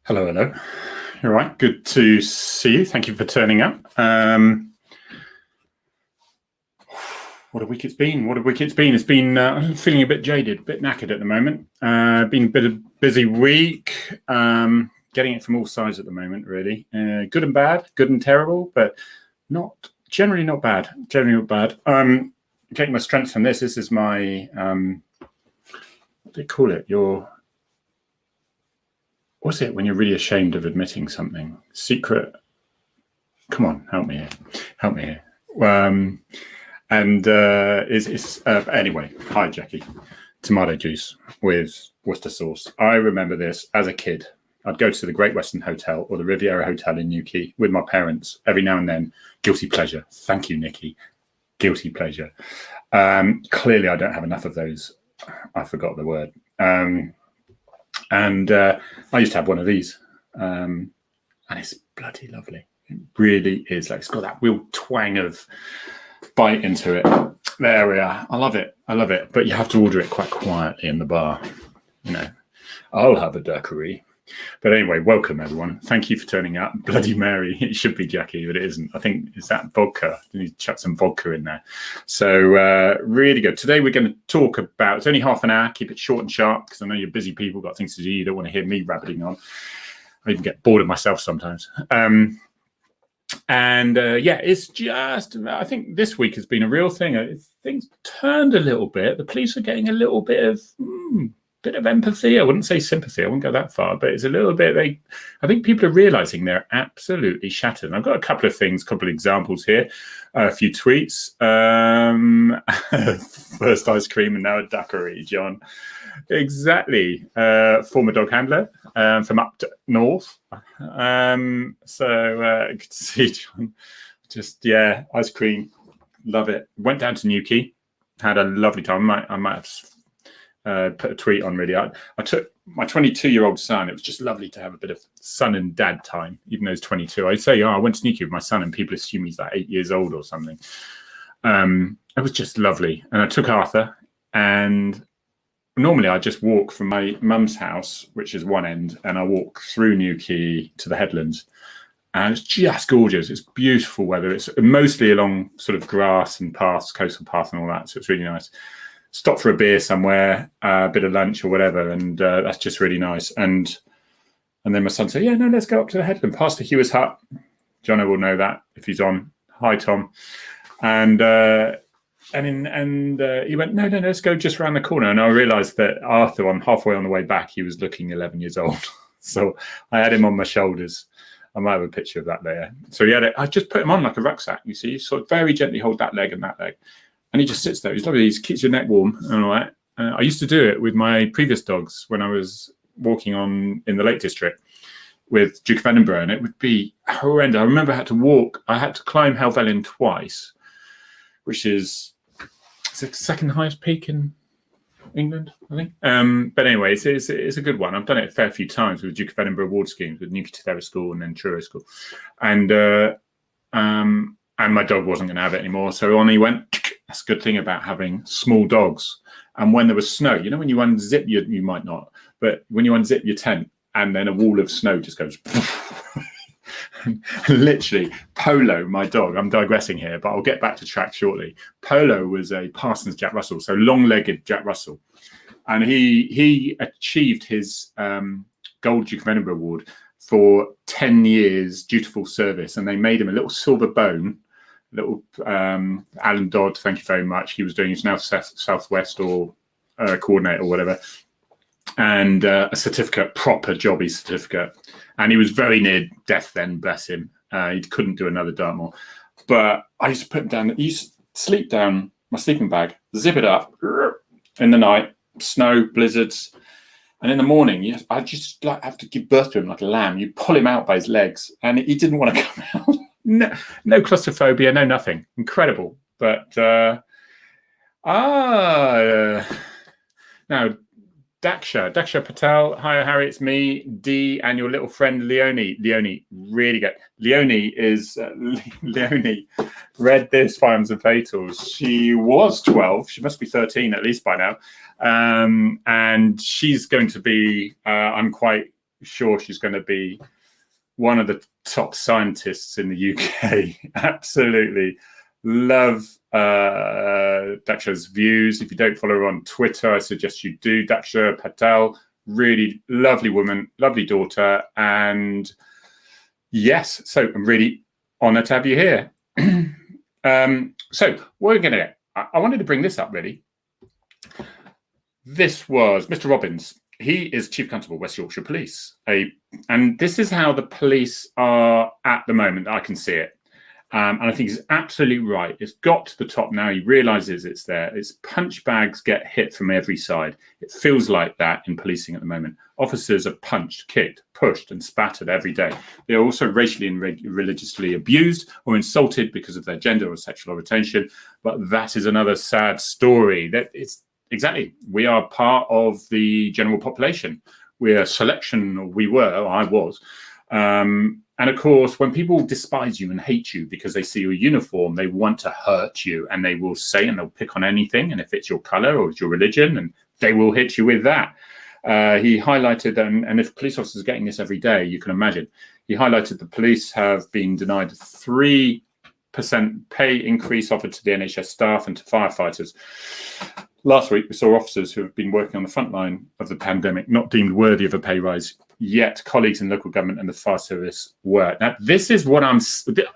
Hello, hello. All right, good to see you. Thank you for turning up. What a week it's been. It's been, I'm feeling a bit jaded, a bit knackered at the moment. Been a bit of a busy week. Getting it from all sides at the moment, really. Good and bad, good and terrible, but generally not bad. Getting my strength from this. This is my, what do you call it? What's it when you're really ashamed of admitting something? Secret. Come on, help me here. Anyway, hi Jackie. Tomato juice with Worcester sauce. I remember this as a kid. I'd go to the Great Western Hotel or the Riviera Hotel in Newquay with my parents every now and then. Guilty pleasure. Thank you, Nikki. Guilty pleasure. Clearly, I don't have enough of those. I forgot the word. I used to have one of these, and it's bloody lovely. It really is. Like, it's got that real twang of bite into it. There we are. I love it. But you have to order it quite quietly in the bar. You know, I'll have a daiquiri. But anyway, welcome everyone. Thank you for turning up. Bloody Mary. It should be Jackie, but it isn't. I think it's that vodka. You need to chuck some vodka in there. So really good. Today we're going to talk about, it's only half an hour. Keep it short and sharp because I know you're busy people, got things to do. You don't want to hear me rabbiting on. I even get bored of myself sometimes. It's just, I think this week has been a real thing. Things turned a little bit. The police are getting a little bit of empathy. I wouldn't say sympathy. I wouldn't go that far, but it's a little bit. I think people are realizing they're absolutely shattered. And I've got a couple of examples here, a few tweets. First ice cream and now a daiquiri, John. Exactly. Former dog handler from up north. Good to see you, John. Just ice cream, love it. Went down to Newquay, had a lovely time. I might have put a tweet on really. I took my 22-year-old son. It was just lovely to have a bit of son and dad time, even though he's 22. I say, I went to Newquay with my son, and people assume he's like 8 years old or something. It was just lovely. And I took Arthur, and normally I just walk from my mum's house, which is one end, and I walk through Newquay to the headlands. And it's just gorgeous. It's beautiful weather. It's mostly along sort of grass and paths, coastal path and all that. So it's really nice. Stop for a beer somewhere, a bit of lunch or whatever, and that's just really nice. And then my son said, let's go up to the headland, past the Hewers hut. Jono will know that if he's on. Hi, Tom. And he went, no, let's go just around the corner. And I realised that Arthur, halfway on the way back, he was looking 11 years old. So I had him on my shoulders. I might have a picture of that later. So I just put him on like a rucksack, you see, sort of very gently hold that leg and that leg. And he just sits there. He's lovely. He keeps your neck warm and all that. I used to do it with my previous dogs when I was walking in the Lake District with Duke of Edinburgh, and it would be horrendous. I remember I had to climb Helvellyn twice, which is the second highest peak in England, I think. But anyway, it's a good one. I've done it a fair few times with Duke of Edinburgh award schemes with Newquay Tether School and then Truro School. And my dog wasn't going to have it anymore. So on he went. That's a good thing about having small dogs. And when there was snow, when you unzip you might not, but when you unzip your tent and then a wall of snow just goes, literally, Polo, my dog, I'm digressing here, but I'll get back to track shortly. Polo was a Parsons Jack Russell, so long-legged Jack Russell. And he achieved his Gold Duke of Edinburgh Award for 10 years dutiful service. And they made him a little silver bone. Little Alan Dodd, thank you very much. He was doing his now Southwest or coordinator or whatever, and a certificate, proper jobby certificate. And he was very near death then, bless him. He couldn't do another Dartmoor. But I used to put him down. He used to sleep down my sleeping bag, zip it up in the night, snow, blizzards. And in the morning, I just have to give birth to him like a lamb. You pull him out by his legs, and he didn't want to come out. No claustrophobia, no nothing. Incredible. But now Daksha Patel, hi Harry, it's me, D, and your little friend Leonie. Leonie, really good. Leonie read this Firearms and Fatals. She was 12. She must be 13 at least by now. And she's going to be, I'm quite sure she's going to be one of the top scientists in the UK. Absolutely love Daksha's views. If you don't follow her on Twitter, I suggest you do. Daksha Patel, really lovely woman, lovely daughter. And yes, so I'm really honoured to have you here. So we're going to, I wanted to bring this up really. This was Mr. Robbins. He is Chief Constable, West Yorkshire Police. And this is how the police are at the moment. I can see it. And I think he's absolutely right. It's got to the top now. He realises it's there. It's punch bags get hit from every side. It feels like that in policing at the moment. Officers are punched, kicked, pushed and spattered every day. They're also racially and religiously abused or insulted because of their gender or sexual orientation. But that is another sad story. That it's exactly, we are part of the general population. We're a selection, or we were, or I was. And of course, when people despise you and hate you because they see your uniform, they want to hurt you, and they will say, and they'll pick on anything. And if it's your color or it's your religion, and they will hit you with that. He highlighted, and if police officers are getting this every day, you can imagine, he highlighted the police have been denied 3% pay increase offered to the NHS staff and to firefighters. Last week, we saw officers who have been working on the front line of the pandemic not deemed worthy of a pay rise, yet colleagues in local government and the fire service were. Now, this is what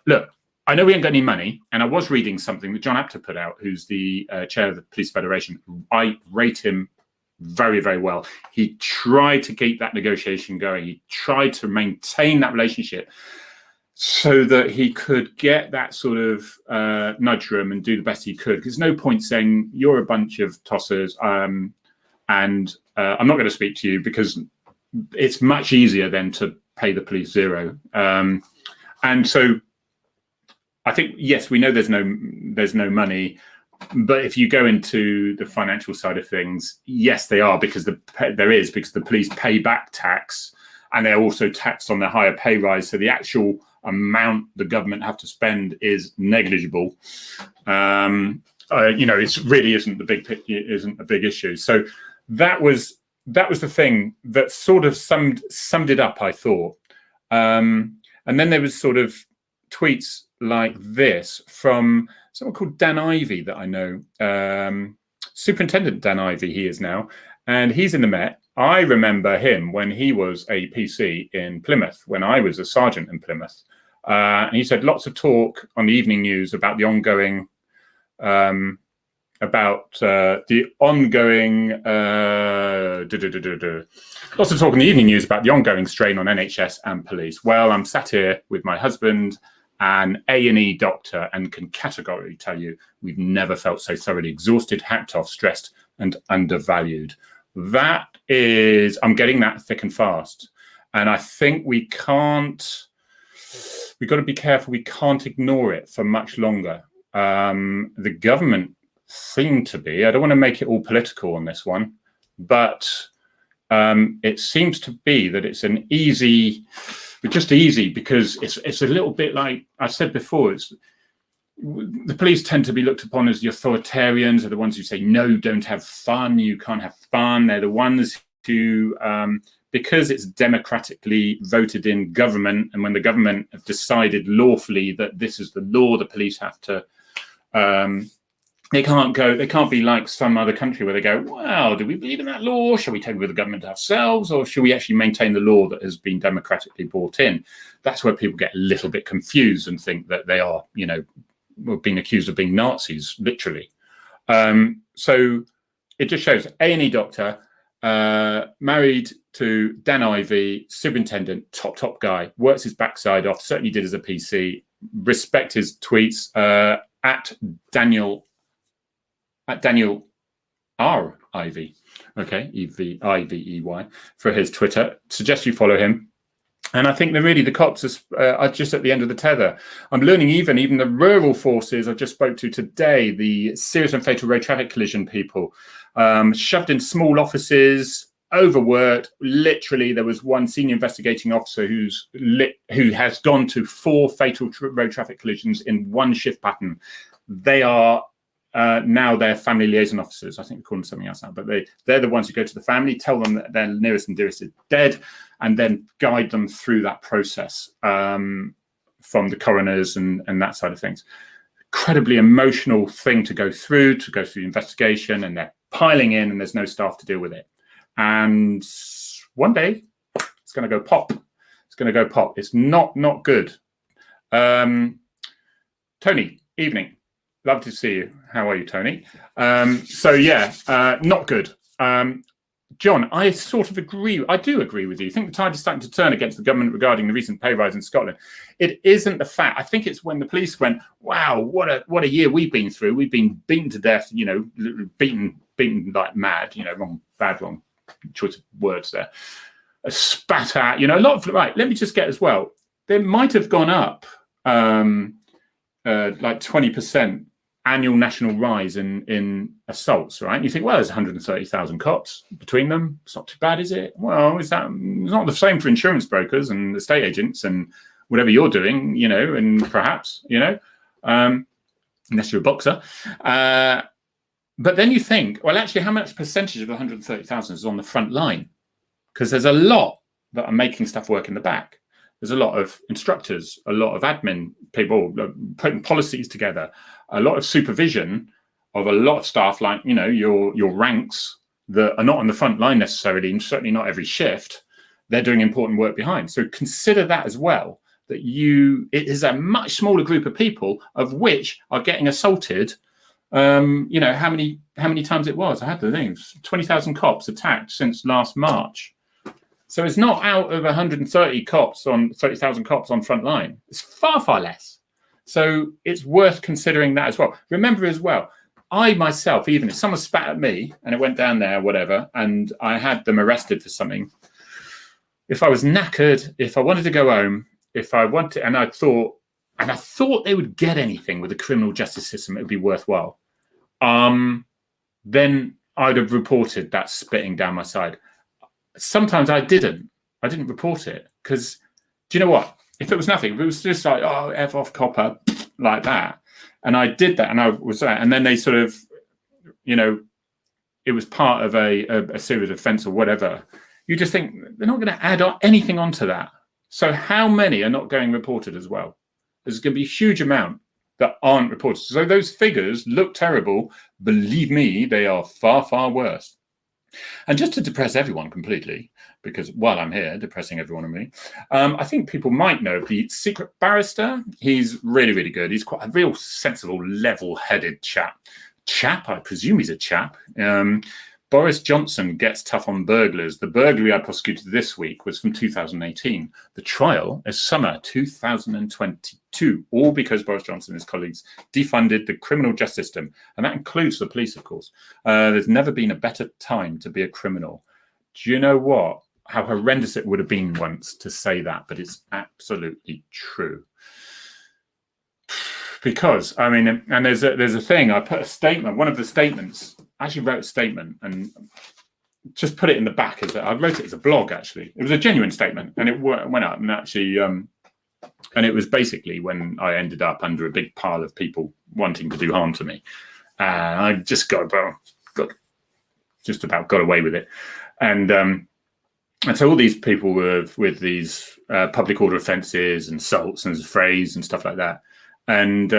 look, I know we ain't got any money, and I was reading something that John Apter put out, who's the chair of the Police Federation. I rate him very, very well. He tried to keep that negotiation going. He tried to maintain that relationship so that he could get that sort of nudge room and do the best he could. There's no point saying you're a bunch of tossers and I'm not going to speak to you, because it's much easier then to pay the police zero. And so I think, yes, we know there's no money, but if you go into the financial side of things, yes, they are, because the police pay back tax, and they're also taxed on their higher pay rise. So the actual amount the government have to spend is negligible. It really isn't a big issue. So that was the thing that sort of summed it up, I thought. And then there was sort of tweets like this from someone called Dan Ivey that I know, Superintendent Dan Ivey, he is now, and he's in the Met. I remember him when he was a PC in Plymouth, when I was a sergeant in Plymouth. And he said lots of talk on the evening news about the ongoing, lots of talk in the evening news about the ongoing strain on NHS and police. Well, I'm sat here with my husband, an A&E doctor, and can categorically tell you we've never felt so thoroughly exhausted, hacked off, stressed, and undervalued. That is, I'm getting that thick and fast. And I think we've got to be careful. We can't ignore it for much longer. The government seem to be, I don't want to make it all political on this one, but it seems to be that it's an easy, just easy, because it's a little bit like I said before, the police tend to be looked upon as the authoritarians, are the ones who say, no, don't have fun, you can't have fun. They're the ones who, because it's democratically voted in government, and when the government have decided lawfully that this is the law, the police have to, they can't be like some other country where they go, well, do we believe in that law? Shall we take over the government ourselves, or should we actually maintain the law that has been democratically brought in? That's where people get a little bit confused and think that they are, being accused of being Nazis, literally. So it just shows A&E doctor, married to Dan Ivey, superintendent, top guy, works his backside off, certainly did as a PC, respect his tweets, at Daniel R. Ivey, okay, Ivey, for his Twitter. Suggest you follow him. And I think that really the cops are just at the end of the tether. I'm learning even the rural forces I just spoke to today, the serious and fatal road traffic collision people, shoved in small offices, overworked. Literally, there was one senior investigating officer who has gone to 4 fatal road traffic collisions in one shift pattern. They are now they're family liaison officers. I think we call them something else now, but they're the ones who go to the family, tell them that their nearest and dearest is dead, and then guide them through that process from the coroners and that side of things. Incredibly emotional thing to go through the investigation, and they're piling in and there's no staff to deal with it. And one day it's going to go pop. It's going to go pop. It's not good. Tony, evening. Love to see you. How are you, Tony? So yeah, not good. John, I sort of agree. I do agree with you. I think the tide is starting to turn against the government regarding the recent pay rise in Scotland. It isn't the fact. I think it's when the police went, wow, what a year we've been through. We've been beaten to death, beaten like mad, wrong choice of words there. Spat at, a lot of, right, let me just get as well. There might have gone up like 20% annual national rise in assaults, right? And you think, well, there's 130,000 cops between them. It's not too bad, is it? Well, it's not the same for insurance brokers and estate agents and whatever you're doing, and perhaps, unless you're a boxer. But then you think, well, actually, how much percentage of the 130,000 is on the front line? Because there's a lot that are making stuff work in the back. There's a lot of instructors, a lot of admin people putting policies together, a lot of supervision of a lot of staff, like, your ranks that are not on the front line necessarily, and certainly not every shift. They're doing important work behind. So consider that as well, that it is a much smaller group of people of which are getting assaulted. How many times it was? I had the thing, 20,000 cops attacked since last March. So it's not out of 130,000 cops on front line. It's far, far less. So it's worth considering that as well. Remember as well, I myself, even if someone spat at me and it went down there, whatever, and I had them arrested for something, if I was knackered, if I wanted to go home, and I thought they would get anything with the criminal justice system, it would be worthwhile, then I'd have reported that spitting down my side. Sometimes I didn't report it because, do you know what? If it was nothing, if it was just like, oh, F off copper, like that, and I did that, and I was there, and then they sort of, it was part of a serious offence or whatever, you just think they're not going to add anything onto that. So how many are not going reported as well? There's going to be a huge amount that aren't reported. So those figures look terrible. Believe me, they are far, far worse. And just to depress everyone completely, because while I'm here depressing everyone and me, I think people might know the secret barrister. He's really, really good. He's quite a real sensible, level-headed chap. I presume he's a chap. Boris Johnson gets tough on burglars. The burglary I prosecuted this week was from 2018. The trial is summer 2022, all because Boris Johnson and his colleagues defunded the criminal justice system. And that includes the police, of course. There's never been a better time to be a criminal. Do you know what? How horrendous it would have been once to say that, but it's absolutely true. Because, I mean, and there's a thing, I put a statement, one of the statements, I actually wrote a statement and just put it in the back. I wrote it as a blog, actually. It was a genuine statement, and it went up, and actually, and it was basically when I ended up under a big pile of people wanting to do harm to me. I just got away with it. And so all these people were with these public order offences and assaults and frays and stuff like that. And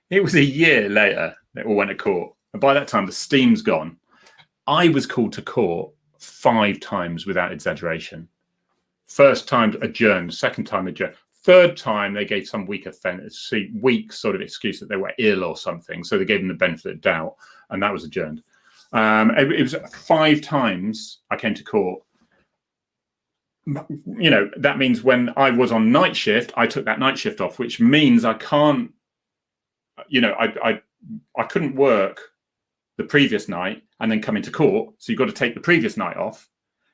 it was a year later they all went to court. And by that time, the steam's gone. I was called to court 5 times without exaggeration. First time adjourned, second time adjourned. Third time, they gave some weak sort of excuse that they were ill or something. So they gave them the benefit of doubt, and that was adjourned. It was 5 times I came to court. That means when I was on night shift, I took that night shift off, which means I can't, I couldn't work the previous night and then come into court. So you've got to take the previous night off.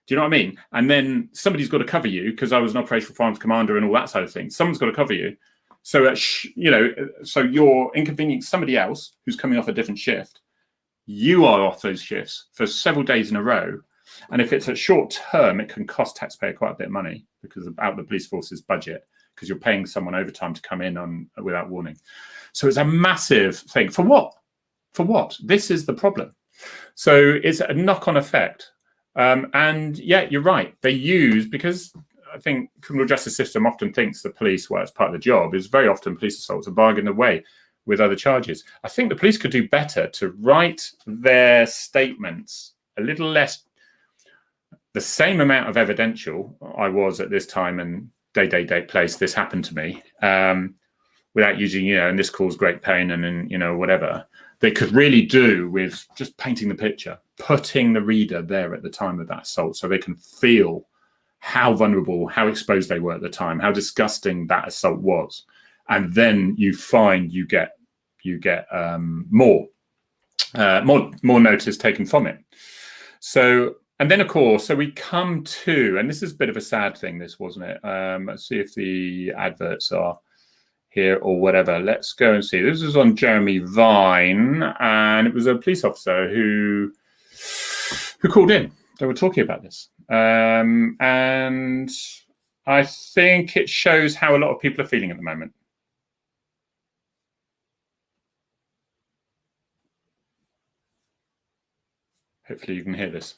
Do you know what I mean? And then somebody's got to cover you, because I was an operational firearms commander and all that side of things. Someone's got to cover you. So, so you're inconveniencing somebody else who's coming off a different shift. You are off those shifts for several days in a row. And if it's a short term, it can cost taxpayer quite a bit of money because out of the police force's budget, because you're paying someone overtime to come in without warning. So it's a massive thing. For what? This is the problem. So it's a knock-on effect. And yeah, you're right. They use, because I think criminal justice system often thinks the police, well, it's part of the job, is very often police assaults are bargained away with other charges. I think the police could do better to write their statements a little less, the same amount of evidential, I was at this time and date, place, this happened to me, without using, and this caused great pain and whatever. They could really do with just painting the picture, putting the reader there at the time of that assault so they can feel how vulnerable, how exposed they were at the time, how disgusting that assault was. And then you find you get more notice taken from it. So, and then of course, so we come to, and this is a bit of a sad thing, this, wasn't it? Let's see if the adverts are here or whatever. Let's go and see. This was on Jeremy Vine, and it was a police officer who called in. They were talking about this, and I think it shows how a lot of people are feeling at the moment. Hopefully you can hear this.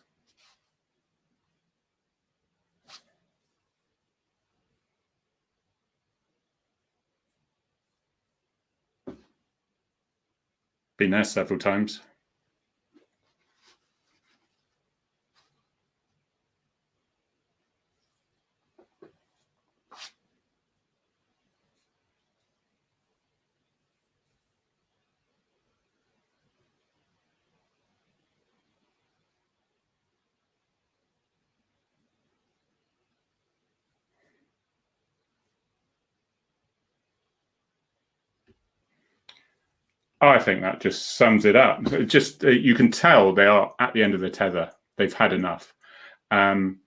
Been there several times. I think that just sums it up. Just you can tell they are at the end of the tether. They've had enough. I mean,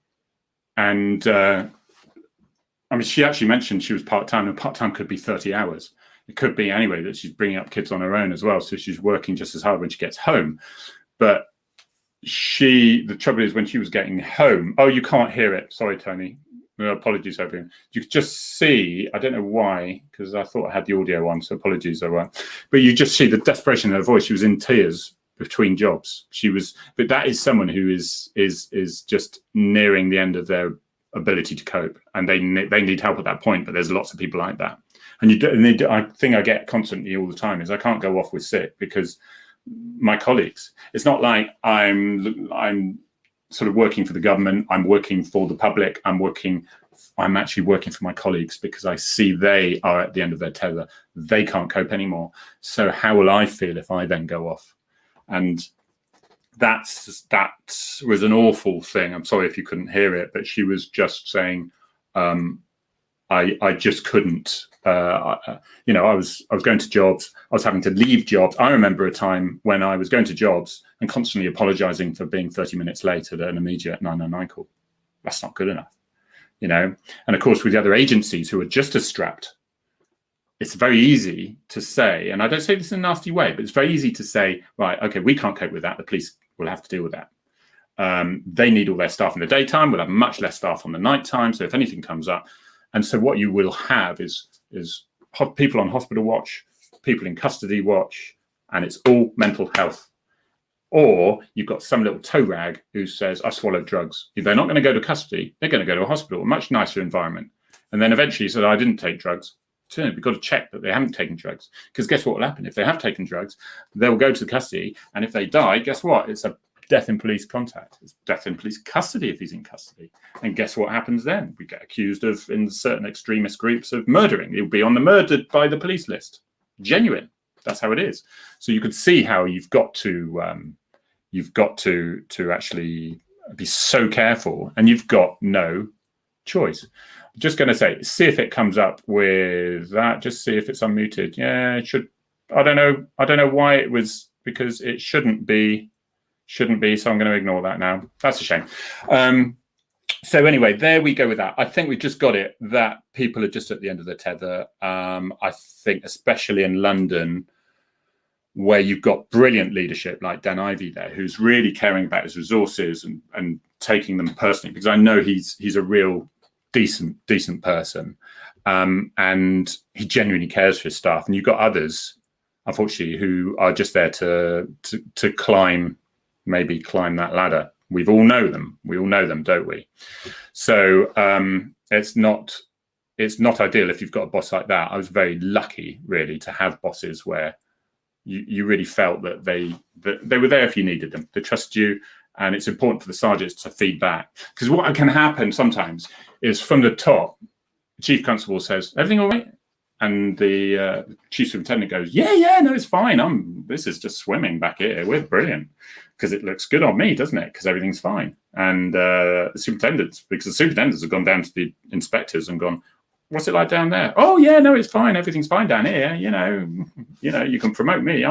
she actually mentioned she was part-time, and part-time could be 30 hours. It could be anyway that she's bringing up kids on her own as well, so she's working just as hard when she gets home. But the trouble is when she was getting home, oh, you can't hear it. Sorry, Tony. Apologies, everyone. You could just see, I don't know why, because I thought I had the audio on, so apologies, everyone. But you just see the desperation in her voice. She was in tears between jobs. But that is someone who is just nearing the end of their ability to cope, and they need help at that point. But there's lots of people like that, and I think I get constantly all the time is I can't go off with sick because my colleagues. It's not like I'm sort of working for the government. I'm working for the public. I'm actually working for my colleagues because I see they are at the end of their tether. They can't cope anymore. So how will I feel if I then go off? And that was an awful thing. I'm sorry if you couldn't hear it, but she was just saying, I just couldn't. I was going to jobs. I was having to leave jobs. I remember a time when I was going to jobs and constantly apologizing for being 30 minutes late at an immediate 999 call. That's not good enough, And of course, with the other agencies who are just as strapped, it's very easy to say, and I don't say this in a nasty way, but it's very easy to say, right, okay, we can't cope with that. The police will have to deal with that. They need all their staff in the daytime. We'll have much less staff on the nighttime. So if anything comes up, and so what you will have is people on hospital watch, people in custody watch, and it's all mental health. Or you've got some little toe rag who says, I swallowed drugs. If they're not going to go to custody, they're going to go to a hospital, a much nicer environment. And then eventually he said, I didn't take drugs. So we've got to check that they haven't taken drugs. Because guess what will happen? If they have taken drugs, they'll go to custody. And if they die, guess what? It's a death in police contact. It's death in police custody if he's in custody. And guess what happens then? We get accused of, in certain extremist groups, of murdering. He'll be on the murdered by the police list. Genuine. That's how it is. So you could see how you've got to actually be so careful, and you've got no choice. I'm just going to say, see if it comes up with that. Just see if it's unmuted. Yeah, it should. I don't know why it was, because it shouldn't be. So I'm going to ignore that now. That's a shame. So anyway, there we go with that. I think we've just got it that people are just at the end of the tether. I think especially in London, where you've got brilliant leadership like Dan Ivey there, who's really caring about his resources and taking them personally, because I know he's a real decent person, and he genuinely cares for his staff. And you've got others, unfortunately, who are just there to climb that ladder. We all know them. We all know them, don't we? So it's not ideal if you've got a boss like that. I was very lucky, really, to have bosses where you really felt that they were there if you needed them. They trust you, and it's important for the sergeants to feed back. Because what can happen sometimes is from the top, the chief constable says, "Everything all right?" And the chief superintendent goes, yeah, no, it's fine. This is just swimming back here. We're brilliant. Because it looks good on me, doesn't it? Because everything's fine. And the superintendents have gone down to the inspectors and gone, "What's it like down there?" "Oh, yeah, no, it's fine. Everything's fine down here. You know, you can promote me.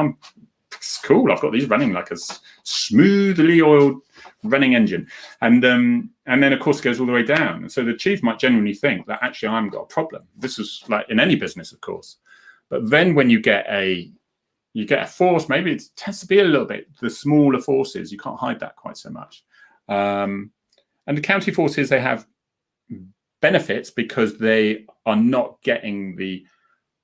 It's cool. I've got these running like a smoothly oiled running engine." And then, of course, it goes all the way down. And so the chief might genuinely think that actually I've got a problem. This is like in any business, of course. But then when you get a force, maybe it tends to be a little bit the smaller forces. You can't hide that quite so much. And the county forces, they have benefits because they are not getting the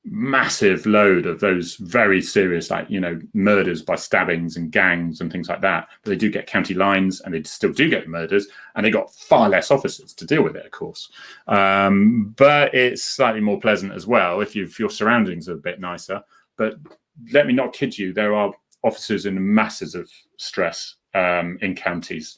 massive load of those very serious, like, murders by stabbings and gangs and things like that. But they do get county lines, and they still do get murders, and they got far less officers to deal with it, of course. But it's slightly more pleasant as well if your surroundings are a bit nicer. But let me not kid you, there are officers in masses of stress in counties.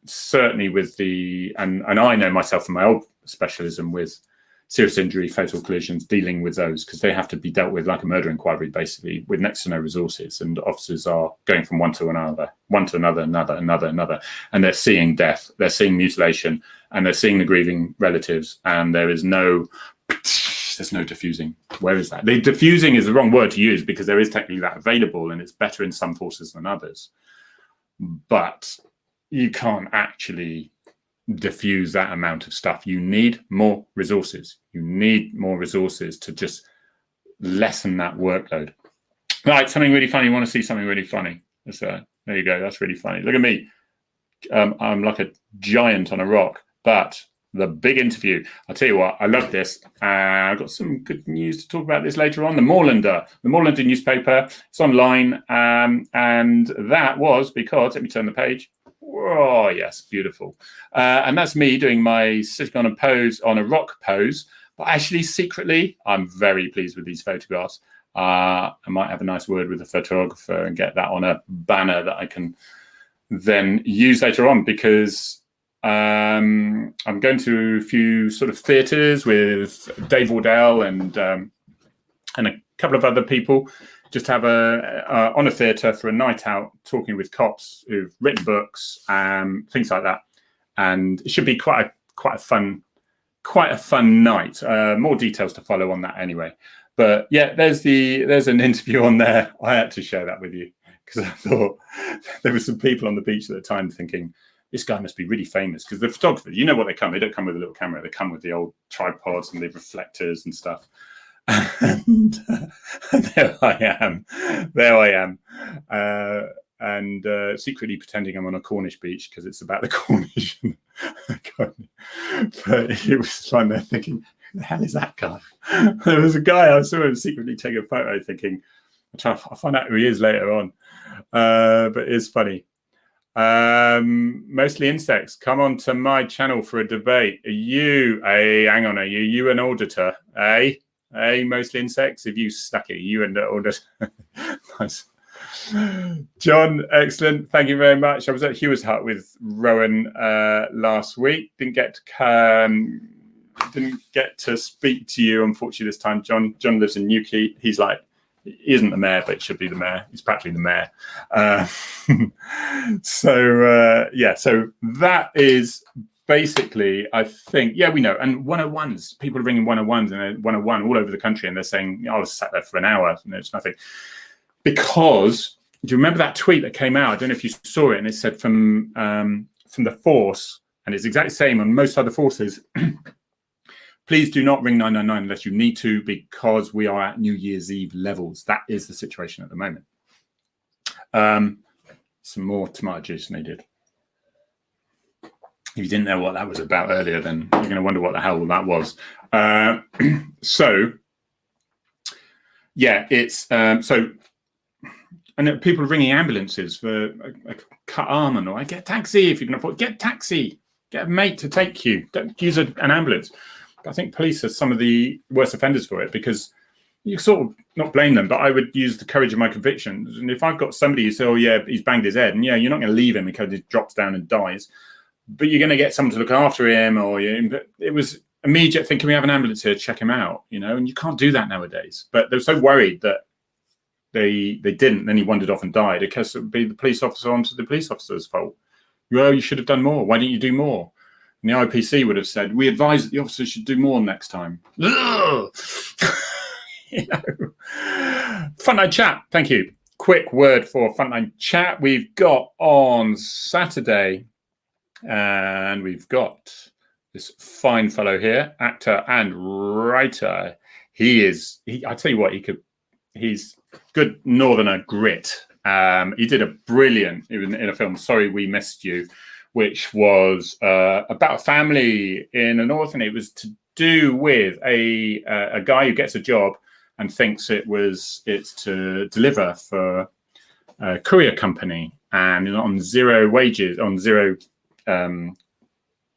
Certainly with and I know myself from my old specialism with serious injury, fatal collisions, dealing with those, because they have to be dealt with like a murder inquiry, basically, with next to no resources. And officers are going from one to another, another, and they're seeing death, they're seeing mutilation, and they're seeing the grieving relatives, and there's no diffusing. Where is that? The diffusing is the wrong word to use, because there is technically that available, and it's better in some forces than others. But you can't actually diffuse that amount of stuff. You need more resources. You need more resources to just lessen that workload. Right, something really funny. You want to see something really funny? There you go. That's really funny. Look at me. I'm like a giant on a rock. But the big interview, I'll tell you what, I love this. I've got some good news to talk about this later on. The Moorlander newspaper. It's online. And that was because, let me turn the page. Oh, yes, beautiful. And that's me doing my sitting on a rock pose. But actually, secretly, I'm very pleased with these photographs. I might have a nice word with the photographer and get that on a banner that I can then use later on, because I'm going to a few sort of theatres with Dave Wardell and a couple of other people, just have on a theatre for a night out, talking with cops who've written books, things like that. And it should be quite a fun night. More details to follow on that anyway. But yeah, there's an interview on there. I had to share that with you because I thought there were some people on the beach at the time thinking, this guy must be really famous, because the photographer, you know what they come. They don't come with a little camera. They come with the old tripods and the reflectors and stuff. And there I am, and secretly pretending I'm on a Cornish beach because it's about the Cornish. But it was fun there thinking, who the hell is that guy? There was a guy, I saw him secretly take a photo thinking, I'll find out who he is later on. But it's funny. Mostly insects, come on to my channel for a debate. Are you an auditor? Hey, mostly insects. If you stuck it, you and the auditor. Nice. John, excellent. Thank you very much. I was at Hewers Hut with Rowan last week. Didn't get to speak to you, unfortunately, this time. John lives in Newquay. He isn't the mayor, but should be the mayor. He's practically the mayor. So that is basically, I think, we know. And 101s, people are ringing 101s and 101 all over the country, and they're saying, I was sat there for an hour and it's nothing. Because, do you remember that tweet that came out? I don't know if you saw it, and it said from the force, and it's exactly the same on most other forces. Please do not ring 999 unless you need to, because we are at New Year's Eve levels. That is the situation at the moment. Some more tomato juice needed. If you didn't know what that was about earlier, then you're going to wonder what the hell that was. And people are ringing ambulances for a cut arm and all. I get a taxi if you can afford. Get a taxi. Get a mate to take you. Don't use an ambulance. But I think police are some of the worst offenders for it, because you sort of not blame them, but I would use the courage of my convictions. And if I've got somebody who says, "Oh yeah, he's banged his head," and yeah, you're not going to leave him because he drops down and dies, but you're going to get someone to look after him, or it was immediate thing. Can we have an ambulance here? Check him out, and you can't do that nowadays. But they're so worried that they didn't. Then he wandered off and died. Because it would be the police officer onto the police officer's fault. Well, you should have done more. Why didn't you do more? And the IPC would have said, "We advise that the officers should do more next time." Frontline chat. Thank you. Quick word for Frontline chat. We've got on Saturday, and we've got this fine fellow here, actor and writer. I tell you what, he's good Northerner grit. He did a brilliant in a film, Sorry We Missed You, which was about a family in the north, and it was to do with a guy who gets a job and thinks it's to deliver for a courier company, and on zero wages, on zero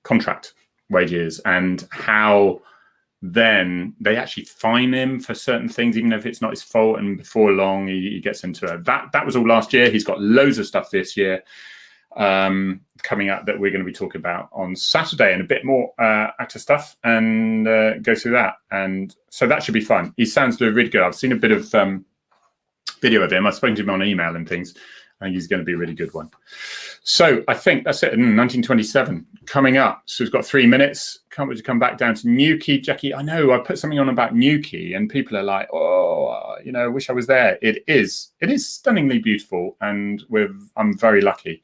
contract wages, and how then they actually fine him for certain things, even if it's not his fault. And before long, he gets into it. That was all last year. He's got loads of stuff this year coming up that we're going to be talking about on Saturday, and a bit more actor stuff, and go through that. And so that should be fun. He sounds really good. I've seen a bit of video of him. I've spoken to him on email and things. I think he's going to be a really good one. So I think that's it. 1927 coming up. So we've got 3 minutes. Can't wait to come back down to Newquay. Jackie, I know I put something on about Newquay, and people are like, "Oh, I wish I was there." It is stunningly beautiful, and I'm very lucky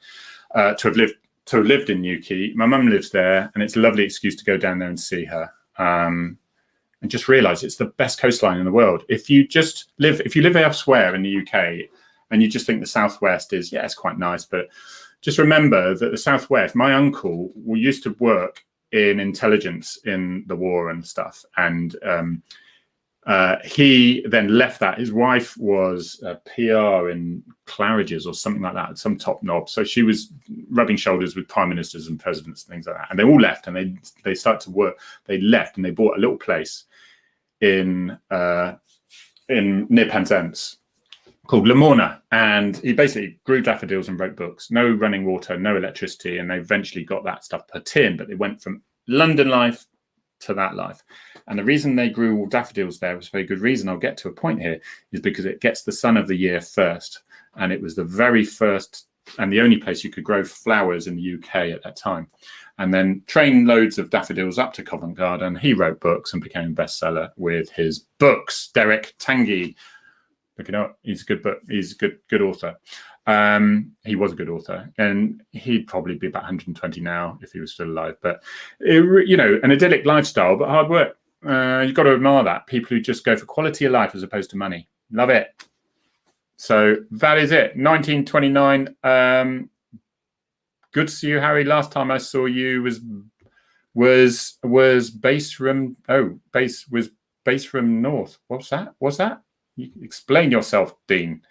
to have lived in Newquay. My mum lives there, and it's a lovely excuse to go down there and see her. And just realise it's the best coastline in the world. If you live elsewhere in the UK, and you just think the Southwest is, it's quite nice, but just remember that the Southwest, my uncle used to work in intelligence in the war and stuff. And he then left that. His wife was a PR in Claridge's or something like that, some top knob. So she was rubbing shoulders with prime ministers and presidents and things like that. And they all left, and they started to work. They left, and they bought a little place in near Penzance called Lamorna, and he basically grew daffodils and wrote books. No running water, no electricity, and they eventually got that stuff put in, but they went from London life to that life. And the reason they grew daffodils there was a very good reason. I'll get to a point here, is because it gets the sun of the year first, and it was the very first and the only place you could grow flowers in the UK at that time. And then train loads of daffodils up to Covent Garden. He wrote books and became a bestseller with his books. Derek Tanguy. Look it up. He's a good book. He's a good author. He was a good author, and he'd probably be about 120 now if he was still alive. But an idyllic lifestyle, but hard work. You've got to admire that. People who just go for quality of life as opposed to money. Love it. So that is it. 1929. Good to see you, Harry. Last time I saw you was base from North. What's that? You explain yourself, Dean.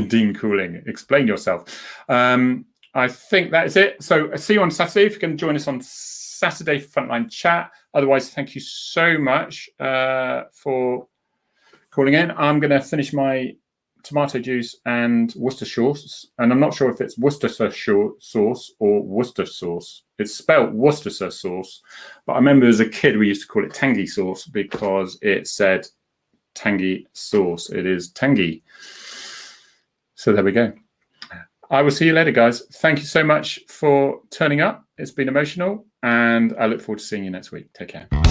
Dean Cooling. Explain yourself. I think that is it. So see you on Saturday. If you can join us on Saturday for Frontline Chat. Otherwise, thank you so much for calling in. I'm going to finish my tomato juice and Worcestershire sauce, and I'm not sure if it's Worcestershire sauce or Worcester sauce. It's spelled Worcestershire sauce, but I remember as a kid we used to call it tangy sauce because it said tangy sauce. It is tangy. So there we go. I will see you later, guys. Thank you so much for turning up. It's been emotional, and I look forward to seeing you next week. Take care.